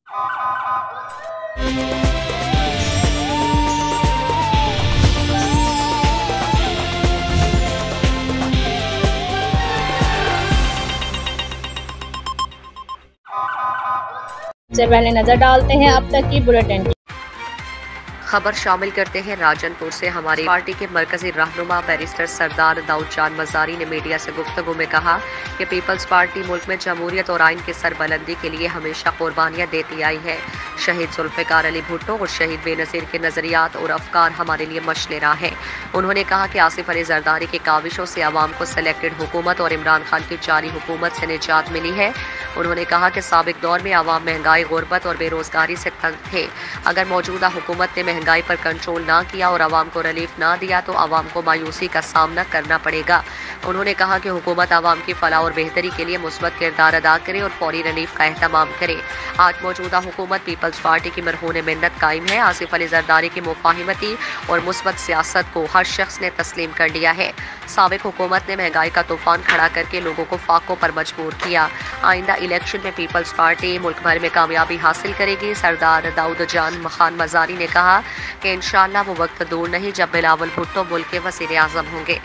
से पहले नजर डालते हैं अब तक की बुलेटिन। खबर शामिल करते हैं राजनपुर से। हमारी पार्टी के मरकजी रहनुमा बैरिस्टर सरदार दाऊद जान मजारी ने मीडिया से गुफ्तगू में कहा कि पीपल्स पार्टी मुल्क में जमहूरियत और आइन की सरबलंदी के लिए हमेशा कुर्बानियां देती आई है। शहीद जुल्फ़िकार अली भुट्टो और शहीद बेनज़ीर के नज़रियात और अफकार हमारे लिए मशले राह हैं। उन्होंने कहा कि आसिफ अली जरदारी की काविशों से आवाम को सेलेक्टेड हुकूमत और इमरान खान की जारी हुकूमत से निजात मिली है। उन्होंने कहा कि साबिक दौर में आवाम महंगाई, गुर्बत और बेरोजगारी से तंग थे। अगर मौजूदा हुकूमत ने महंगाई पर कंट्रोल ना किया और आवाम को रिलीफ ना दिया तो आवाम को मायूसी का सामना करना पड़ेगा। उन्होंने कहा कि हुकूमत आवाम की फलाह और बेहतरी के लिए मुस्बत किरदार अदा करे और फौरी रिलीफ का एहतमाम करे। आज मौजूदा हुकूमत पीपल्स पार्टी की मरहून मिन्नत कायम है। आसिफ अली जरदारी की मुफाहिमती और मुस्बत सियासत को हर शख्स ने तस्लीम कर लिया है। साबिक हुकूमत ने महंगाई का तूफान खड़ा करके लोगों को फाकों पर मजबूर किया। आइंदा इलेक्शन में पीपल्स पार्टी मुल्क भर में कामयाबी हासिल करेगी। सरदार दाऊद जान खान मजारी ने कहा कि इंशाअल्लाह वो वक्त दूर नहीं जब बिलावल भुट्टो मुल्क के वज़ीर आज़म होंगे।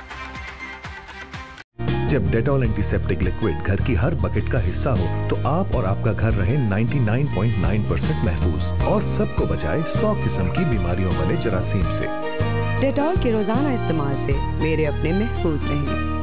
जब डेटॉल एंटीसेप्टिक लिक्विड घर की हर बकेट का हिस्सा हो तो आप और आपका घर रहे 99.9% महफूज और सबको बचाए 100 किस्म की बीमारियों वाले जरासीम से। डेटॉल के रोजाना इस्तेमाल से मेरे अपने महफूज रहेंगे।